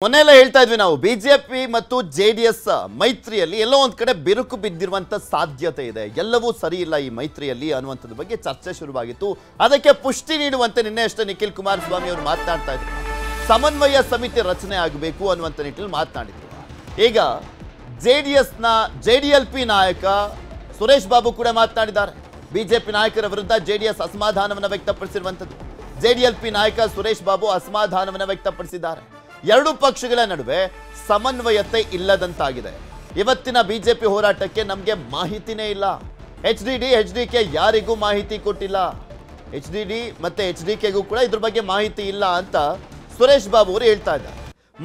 ಮೊನ್ನೆಲ್ಲ ಹೇಳ್ತಾ ಇದ್ವಿ ನಾವು ಬಿಜೆಪಿ ಮತ್ತು ಜೆಡಿಎಸ್ ಮೈತ್ರಿಯಲ್ಲಿ ಎಲ್ಲೋ ಒಂದು ಕಡೆ ಬಿರುಕು ಬಿದ್ದಿರುವಂತ ಸಾಧ್ಯತೆ ಇದೆ. ಎಲ್ಲವೂ ಸರಿ ಇಲ್ಲ ಈ ಮೈತ್ರಿಯಲ್ಲಿ ಅನ್ನುವಂಥದ್ರ ಬಗ್ಗೆ ಚರ್ಚೆ ಶುರುವಾಗಿತ್ತು. ಅದಕ್ಕೆ ಪುಷ್ಟಿ ನೀಡುವಂತೆ ನಿನ್ನೆ ಅಷ್ಟೇ ನಿಖಿಲ್ ಕುಮಾರಸ್ವಾಮಿ ಅವರು ಮಾತನಾಡ್ತಾ ಇದ್ರು. ಸಮನ್ವಯ ಸಮಿತಿ ರಚನೆ ಆಗಬೇಕು ಅನ್ನುವಂಥ ನಿಟ್ಟಿನಲ್ಲಿ ಮಾತನಾಡಿದ್ರು. ಈಗ ಜೆಡಿಎಸ್ನ ಜೆಡಿಎಲ್ಪಿ ನಾಯಕ ಸುರೇಶ್ ಬಾಬು ಕೂಡ ಮಾತನಾಡಿದ್ದಾರೆ. ಬಿಜೆಪಿ ನಾಯಕರ ವಿರುದ್ಧ ಜೆಡಿಎಸ್ ಅಸಮಾಧಾನವನ್ನು ವ್ಯಕ್ತಪಡಿಸಿರುವಂಥದ್ದು. ಜೆಡಿಎಲ್ಪಿ ನಾಯಕ ಸುರೇಶ್ ಬಾಬು ಅಸಮಾಧಾನವನ್ನು ವ್ಯಕ್ತಪಡಿಸಿದ್ದಾರೆ. ಎರಡು ಪಕ್ಷಗಳ ನಡುವೆ ಸಮನ್ವಯತೆ ಇಲ್ಲದಂತಾಗಿದೆ. ಇವತ್ತಿನ ಬಿಜೆಪಿ ಹೋರಾಟಕ್ಕೆ ನಮಗೆ ಮಾಹಿತಿನೇ ಇಲ್ಲ. ಎಚ್ಡಿಕೆ ಯಾರಿಗೂ ಮಾಹಿತಿ ಕೊಟ್ಟಿಲ್ಲ. ಎಚ್ಡಿಡಿ ಮತ್ತೆ ಎಚ್ಡಿಕೆಗೂ ಕೂಡ ಇದ್ರ ಬಗ್ಗೆ ಮಾಹಿತಿ ಇಲ್ಲ ಅಂತ ಸುರೇಶ್ ಬಾಬು ಅವರು ಹೇಳ್ತಾ ಇದ್ದಾರೆ.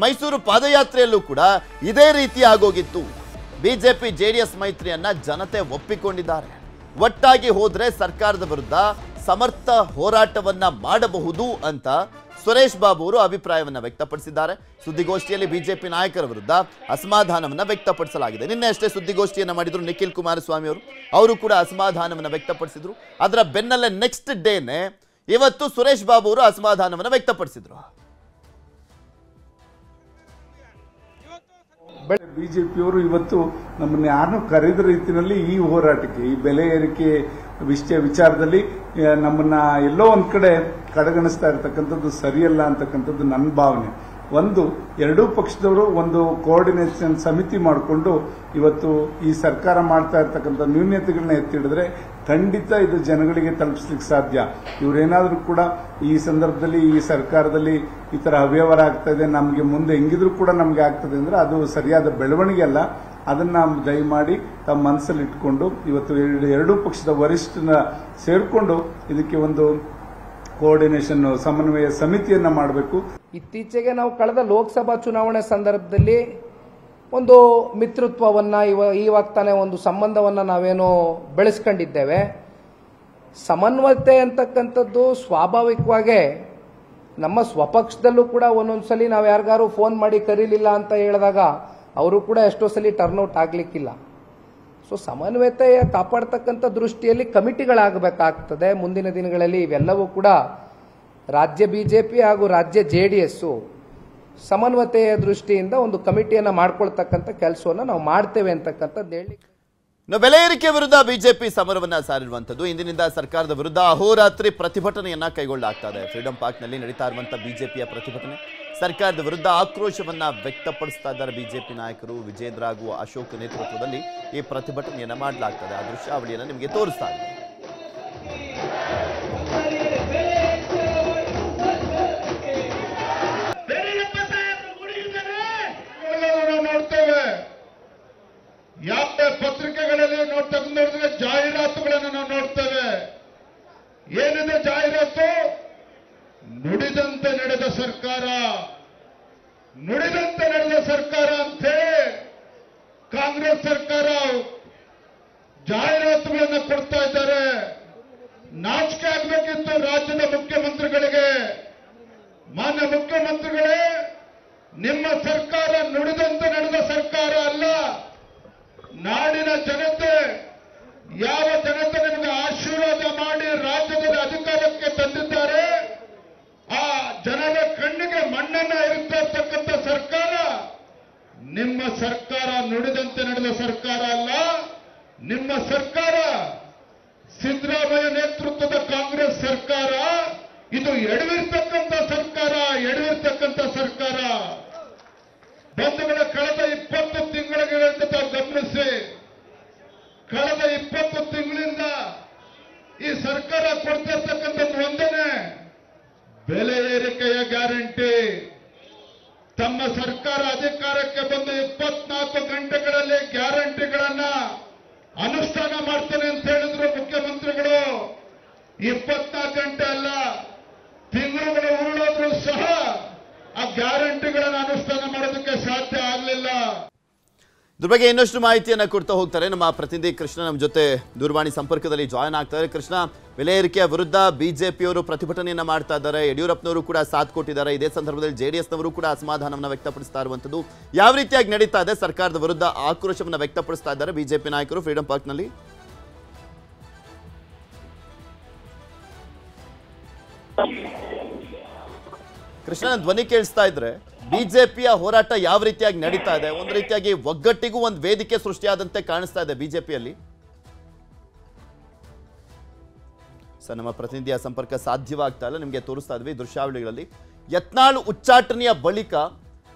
ಮೈಸೂರು ಪಾದಯಾತ್ರೆಯಲ್ಲೂ ಕೂಡ ಇದೇ ರೀತಿ ಆಗೋಗಿತ್ತು. ಬಿಜೆಪಿ ಜೆಡಿಎಸ್ ಮೈತ್ರಿಯನ್ನ ಜನತೆ ಒಪ್ಪಿಕೊಂಡಿದ್ದಾರೆ. ಒಟ್ಟಾಗಿ ಹೋದ್ರೆ ಸರ್ಕಾರದ ವಿರುದ್ಧ ಸಮರ್ಥ ಹೋರಾಟವನ್ನ ಮಾಡಬಹುದು ಅಂತ ಸುರೇಶ್ ಬಾಬು ಅವರು ಅಭಿಪ್ರಾಯವನ್ನು ವ್ಯಕ್ತಪಡಿಸಿದ್ದಾರೆ. ಸುದ್ದಿಗೋಷ್ಠಿಯಲ್ಲಿ ಬಿಜೆಪಿ ನಾಯಕರ ವಿರುದ್ಧ ಅಸಮಾಧಾನವನ್ನು ವ್ಯಕ್ತಪಡಿಸಲಾಗಿದೆ. ನಿನ್ನೆ ಅಷ್ಟೇ ಸುದ್ದಿಗೋಷ್ಠಿಯನ್ನು ಮಾಡಿದ್ರು ನಿಖಿಲ್ ಕುಮಾರಸ್ವಾಮಿ ಅವರು ಕೂಡ ಅಸಮಾಧಾನವನ್ನು ವ್ಯಕ್ತಪಡಿಸಿದ್ರು. ಅದರ ಬೆನ್ನಲ್ಲೇ ನೆಕ್ಸ್ಟ್ ಡೇನೆ ಇವತ್ತು ಸುರೇಶ್ ಬಾಬು ಅವರು ಅಸಮಾಧಾನವನ್ನು ವ್ಯಕ್ತಪಡಿಸಿದ್ರು. ಬಿಜೆಪಿಯವರು ಇವತ್ತು ನಮ್ಮನ್ನು ಯಾರನ್ನು ಕರೆದ ರೀತಿಯಲ್ಲಿ ಈ ಹೋರಾಟಕ್ಕೆ, ಈ ಬೆಲೆ ಏರಿಕೆ ವಿಚಾರದಲ್ಲಿ ನಮ್ಮನ್ನ ಎಲ್ಲೋ ಒಂದ್ ಕಡೆ ಕಡೆಗಣಿಸ್ತಾ ಇರತಕ್ಕಂಥದ್ದು ಸರಿಯಲ್ಲ ಅಂತಕ್ಕಂಥದ್ದು ನನ್ನ ಭಾವನೆ. ಒಂದು, ಎರಡೂ ಪಕ್ಷದವರು ಒಂದು ಕೋಆರ್ಡಿನೇಷನ್ ಸಮಿತಿ ಮಾಡಿಕೊಂಡು ಇವತ್ತು ಈ ಸರ್ಕಾರ ಮಾಡ್ತಾ ಇರ್ತಕ್ಕಂಥ ನ್ಯೂನ್ಯತೆಗಳನ್ನ ಎತ್ತಿಡಿದ್ರೆ ಖಂಡಿತ ಇದು ಜನಗಳಿಗೆ ತಲುಪಿಸ್ಲಿಕ್ಕೆ ಸಾಧ್ಯ. ಇವರೇನಾದ್ರೂ ಕೂಡ ಈ ಸಂದರ್ಭದಲ್ಲಿ ಈ ಸರ್ಕಾರದಲ್ಲಿ ಈ ತರ ಅವ್ಯವಹಾರ ಆಗ್ತಾ ಇದೆ, ನಮಗೆ ಮುಂದೆ ಹೆಂಗಿದ್ರು ಕೂಡ ನಮಗೆ ಆಗ್ತದೆ ಅಂದ್ರೆ ಅದು ಸರಿಯಾದ ಬೆಳವಣಿಗೆ ಅಲ್ಲ. ಅದನ್ನ ದಯಮಾಡಿ ತಮ್ಮ ಮನಸ್ಸಲ್ಲಿ ಇಟ್ಕೊಂಡು ಇವತ್ತು ಎರಡೂ ಪಕ್ಷದ ವರಿಷ್ಠನ ಸೇರ್ಕೊಂಡು ಇದಕ್ಕೆ ಒಂದು ಕೋಆರ್ಡಿನೇಷನ್ ಸಮನ್ವಯ ಸಮಿತಿಯನ್ನ ಮಾಡಬೇಕು. ಇತ್ತೀಚೆಗೆ ನಾವು ಕಳೆದ ಲೋಕಸಭಾ ಚುನಾವಣೆ ಸಂದರ್ಭದಲ್ಲಿ ಒಂದು ಮಿತ್ರತ್ವವನ್ನ ಇವಾಗ ತಾನೇ ಒಂದು ಸಂಬಂಧವನ್ನ ನಾವೇನೋ ಬೆಳೆಸ್ಕೊಂಡಿದ್ದೇವೆ. ಸಮನ್ವಯತೆ ಅಂತಕ್ಕಂಥದ್ದು ಸ್ವಾಭಾವಿಕವಾಗಿ ನಮ್ಮ ಸ್ವಪಕ್ಷದಲ್ಲೂ ಕೂಡ ಒಂದೊಂದ್ಸಲಿ ನಾವು ಯಾರಿಗಾರು ಫೋನ್ ಮಾಡಿ ಕರೀಲಿಲ್ಲ ಅಂತ ಹೇಳಿದಾಗ ಅವರು ಕೂಡ ಎಷ್ಟೋ ಸಲ ಟರ್ನ್ಔಟ್ ಆಗ್ಲಿಕ್ಕಿಲ್ಲ. ಸೊ ಸಮನ್ವಯತೆ ಕಾಪಾಡ್ತಕ್ಕಂಥ ದೃಷ್ಟಿಯಲ್ಲಿ ಕಮಿಟಿಗಳಾಗಬೇಕಾಗ್ತದೆ. ಮುಂದಿನ ದಿನಗಳಲ್ಲಿ ಇವೆಲ್ಲವೂ ಕೂಡ ರಾಜ್ಯ ಬಿಜೆಪಿ ಹಾಗೂ ರಾಜ್ಯ ಜೆಡಿಎಸ್ ಸಮನ್ವಯತೆಯ ದೃಷ್ಟಿಯಿಂದ ಒಂದು ಕಮಿಟಿಯನ್ನ ಮಾಡ್ಕೊಳ್ತಕ್ಕಂಥ ಕೆಲಸವನ್ನ ನಾವು ಮಾಡ್ತೇವೆ ಅಂತಕ್ಕಂಥದ್ದು ಹೇಳಿ. ಬೆಲೆ ಏರಿಕೆ ವಿರುದ್ಧ ಬಿಜೆಪಿ ಸಮರವನ್ನ ಸಾರಿರುವಂತದ್ದು. ಇಂದಿನಿಂದ ಸರ್ಕಾರದ ವಿರುದ್ಧ ಅಹೋರಾತ್ರಿ ಪ್ರತಿಭಟನೆಯನ್ನ ಕೈಗೊಳ್ಳಲಾಗ್ತಾ ಇದೆ. ಫ್ರೀಡಂ ಪಾರ್ಕ್ನಲ್ಲಿ ನಡೀತಾ ಇರುವಂತಹ ಬಿಜೆಪಿಯ ಪ್ರತಿಭಟನೆ, ಸರ್ಕಾರದ ವಿರುದ್ಧ ಆಕ್ರೋಶವನ್ನ ವ್ಯಕ್ತಪಡಿಸ್ತಾ ಇದ್ದಾರೆ ಬಿಜೆಪಿ ನಾಯಕರು. ವಿಜೇಂದ್ರ ಹಾಗೂ ಅಶೋಕ್ ನೇತೃತ್ವದಲ್ಲಿ ಈ ಪ್ರತಿಭಟನೆಯನ್ನ ಮಾಡಲಾಗ್ತದೆ. ಆ ದೃಶ್ಯಾವಳಿಯನ್ನು ನಿಮಗೆ ತೋರಿಸ್ತಾ ಇದೆ. ಯಾವ ಪತ್ರಿಕೆಗಳಲ್ಲಿ ನೋಡಿದ್ರೆ ಜಾಹೀರಾತುಗಳನ್ನು ನಾವು ನೋಡ್ತೇವೆ. ಏನಿದೆ ಜಾಹೀರಾತು? ನುಡಿದಂತೆ ನಡೆದ ಸರ್ಕಾರ, ನುಡಿದಂತೆ ನಡೆದ ಸರ್ಕಾರ ಅಂತೆ ಕಾಂಗ್ರೆಸ್ ಸರ್ಕಾರ ಜಾಹೀರಾತುಗಳನ್ನು ಕೊಡ್ತಾ ಇದ್ದಾರೆ. ನಾಚಿಕೆ ಆಗಬೇಕಿತ್ತು ರಾಜ್ಯದ ಮುಖ್ಯಮಂತ್ರಿಗಳಿಗೆ. ಮಾನ್ಯ ಮುಖ್ಯಮಂತ್ರಿಗಳೇ, ನಿಮ್ಮ ಸರ್ಕಾರ ನುಡಿದಂತೆ ನಡೆದ ಸರ್ಕಾರ ಅಲ್ಲ. ನಾಡಿನ ಜನತೆ, ಯಾವ ಜನತೆ ನಿಮಗೆ ಆಶೀರ್ವಾದ ಮಾಡಿ ರಾಜ್ಯದಲ್ಲಿ ಅಧಿಕಾರಕ್ಕೆ ತಂದಿದ್ದಾರೆ, ಆ ಜನರ ಕಣ್ಣಿಗೆ ಮಣ್ಣನ್ನ ಇರುತ್ತಾ ಇರ್ತಕ್ಕಂಥ ಸರ್ಕಾರ ನಿಮ್ಮ ಸರ್ಕಾರ. ನುಡಿದಂತೆ ನಡೆದ ಸರ್ಕಾರ ಅಲ್ಲ ನಿಮ್ಮ ಸರ್ಕಾರ. ಸಿದ್ದರಾಮಯ್ಯ ನೇತೃತ್ವದ ಕಾಂಗ್ರೆಸ್ ಸರ್ಕಾರ ಇದು ಎಡವಿರ್ತಕ್ಕಂಥ ಸರ್ಕಾರ, ಎಡವಿರ್ತಕ್ಕಂಥ ಸರ್ಕಾರ. ಬಂಧುಗಳ ಕಳೆದ 20 ತಿಂಗಳಿಗೆ ತಾವು ಗಮನಿಸಿ, ಕಳೆದ 20 ತಿಂಗಳಿಂದ ಈ ಸರ್ಕಾರ ಕೊಡ್ತಿರ್ತಕ್ಕಂಥದ್ದು ಒಂದೇನೆ, ಬೆಲೆ ಏರಿಕೆಯ ಗ್ಯಾರಂಟಿ. ತಮ್ಮ ಸರ್ಕಾರ ಅಧಿಕಾರಕ್ಕೆ ಬಂದು 24 ಗಂಟೆಗಳಲ್ಲಿ ಗ್ಯಾರಂಟಿಗಳನ್ನ ಅನುಷ್ಠಾನ ಮಾಡ್ತೇನೆ ಅಂತ ಹೇಳಿದ್ರು ಮುಖ್ಯಮಂತ್ರಿಗಳು. 24 ಗಂಟೆ ಅಲ್ಲ, ತಿಂಗಳುಗಳು ಉರುಳೋದ್ರೂ ಸಹ ಆ ಗ್ಯಾರಂಟಿಗಳನ್ನು ಅನುಷ್ಠಾನ ಮಾಡೋದಕ್ಕೆ ಸಾಧ್ಯ ಆಗಲಿಲ್ಲ. ಇದ್ರ ಬಗ್ಗೆ ಇನ್ನಷ್ಟು ಮಾಹಿತಿಯನ್ನ ಕೊಡ್ತಾ ಹೋಗ್ತಾರೆ ನಮ್ಮ ಪ್ರತಿನಿಧಿ ಕೃಷ್ಣ. ನಮ್ಮ ಜೊತೆ ದೂರವಾಣಿ ಸಂಪರ್ಕದಲ್ಲಿ ಜಾಯ್ನ್ ಆಗ್ತಾರೆ. ಕೃಷ್ಣ, ಬೆಲೆ ಏರಿಕೆಯ ವಿರುದ್ಧ ಬಿಜೆಪಿಯವರು ಪ್ರತಿಭಟನೆಯನ್ನ ಮಾಡ್ತಾ ಇದ್ದಾರೆ. ಯಡಿಯೂರಪ್ಪನವರು ಕೂಡ ಸಾಥ್ ಕೊಟ್ಟಿದ್ದಾರೆ. ಇದೇ ಸಂದರ್ಭದಲ್ಲಿ ಜೆಡಿಎಸ್ನವರು ಕೂಡ ಅಸಮಾಧಾನವನ್ನು ವ್ಯಕ್ತಪಡಿಸ್ತಾ ಇರುವಂತದ್ದು ಯಾವ ರೀತಿಯಾಗಿ ನಡೀತಾ ಇದೆ? ಸರ್ಕಾರದ ವಿರುದ್ಧ ಆಕ್ರೋಶವನ್ನು ವ್ಯಕ್ತಪಡಿಸ್ತಾ ಇದ್ದಾರೆ ಬಿಜೆಪಿ ನಾಯಕರು ಫ್ರೀಡಂ ಪಾರ್ಕ್ನಲ್ಲಿ. ಕೃಷ್ಣ ಧ್ವನಿ ಕೇಳಿಸ್ತಾ ಇದ್ರೆ ಬಿಜೆಪಿಯ ಹೋರಾಟ ಯಾವ ರೀತಿಯಾಗಿ ನಡೀತಾ ಇದೆ, ಒಂದು ರೀತಿಯಾಗಿ ಒಗ್ಗಟ್ಟಿಗೂ ಒಂದು ವೇದಿಕೆ ಸೃಷ್ಟಿಯಾದಂತೆ ಕಾಣಿಸ್ತಾ ಇದೆ ಬಿಜೆಪಿಯಲ್ಲಿ. ಸರ್, ನಮ್ಮ ಪ್ರತಿನಿಧಿಯ ಸಂಪರ್ಕ ಸಾಧ್ಯವಾಗ್ತಾ ಇಲ್ಲ, ನಿಮಗೆ ತೋರಿಸ್ತಾ ಇದ್ವಿ ದೃಶ್ಯಾವಳಿಗಳಲ್ಲಿ. ಯತ್ನಾಳ್ ಉಚ್ಚಾಟನೆಯ ಬಳಿಕ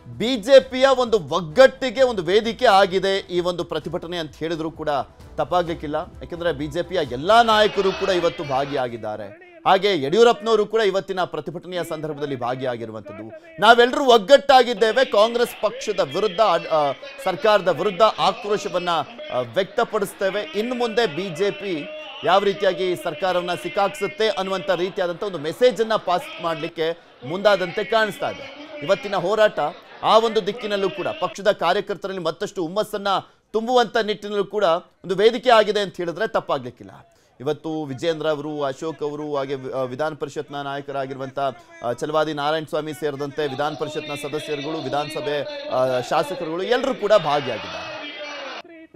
ಬಿಜೆಪಿಯ ಒಂದು ಒಗ್ಗಟ್ಟಿಗೆ ಒಂದು ವೇದಿಕೆ ಆಗಿದೆ ಈ ಒಂದು ಪ್ರತಿಭಟನೆ ಅಂತ ಹೇಳಿದ್ರು ಕೂಡ ತಪ್ಪಾಗ್ಲಿಕ್ಕಿಲ್ಲ. ಯಾಕಂದ್ರೆ ಬಿಜೆಪಿಯ ಎಲ್ಲಾ ನಾಯಕರು ಕೂಡ ಇವತ್ತು ಭಾಗಿಯಾಗಿದ್ದಾರೆ. ಹಾಗೆ ಯಡಿಯೂರಪ್ಪನವರು ಕೂಡ ಇವತ್ತಿನ ಪ್ರತಿಭಟನೆಯ ಸಂದರ್ಭದಲ್ಲಿ ಭಾಗಿಯಾಗಿರುವಂಥದ್ದು. ನಾವೆಲ್ಲರೂ ಒಗ್ಗಟ್ಟಾಗಿದ್ದೇವೆ, ಕಾಂಗ್ರೆಸ್ ಪಕ್ಷದ ವಿರುದ್ಧ ಸರ್ಕಾರದ ವಿರುದ್ಧ ಆಕ್ರೋಶವನ್ನ ವ್ಯಕ್ತಪಡಿಸ್ತೇವೆ. ಇನ್ನು ಮುಂದೆ ಬಿಜೆಪಿ ಯಾವ ರೀತಿಯಾಗಿ ಸರ್ಕಾರವನ್ನ ಸಿಕ್ಕಾಕ್ಸುತ್ತೆ ಅನ್ನುವಂಥ ರೀತಿಯಾದಂಥ ಒಂದು ಮೆಸೇಜ್ ಅನ್ನ ಪಾಸ್ ಮಾಡಲಿಕ್ಕೆ ಮುಂದಾದಂತೆ ಕಾಣಿಸ್ತಾ ಇದೆ. ಇವತ್ತಿನ ಹೋರಾಟ ಆ ಒಂದು ದಿಕ್ಕಿನಲ್ಲೂ ಕೂಡ ಪಕ್ಷದ ಕಾರ್ಯಕರ್ತರಲ್ಲಿ ಮತ್ತಷ್ಟು ಹುಮ್ಮಸ್ಸನ್ನ ತುಂಬುವಂತ ನಿಟ್ಟಿನಲ್ಲೂ ಕೂಡ ಒಂದು ವೇದಿಕೆ ಆಗಿದೆ ಅಂತ ಹೇಳಿದ್ರೆ ತಪ್ಪಾಗ್ಲಿಕ್ಕಿಲ್ಲ. ಇವತ್ತು ವಿಜೇಂದ್ರ ಅವರು, ಅಶೋಕ್ ಅವರು, ಹಾಗೆ ವಿಧಾನ ಪರಿಷತ್ನ ನಾಯಕರಾಗಿರುವಂಥ ಛಲವಾದಿ ನಾರಾಯಣ ಸ್ವಾಮಿ ಸೇರಿದಂತೆ ವಿಧಾನ ಪರಿಷತ್ನ ಸದಸ್ಯರುಗಳು, ವಿಧಾನಸಭೆ ಶಾಸಕರುಗಳು ಎಲ್ಲರೂ ಕೂಡ ಭಾಗಿಯಾಗಿದ್ದಾರೆ.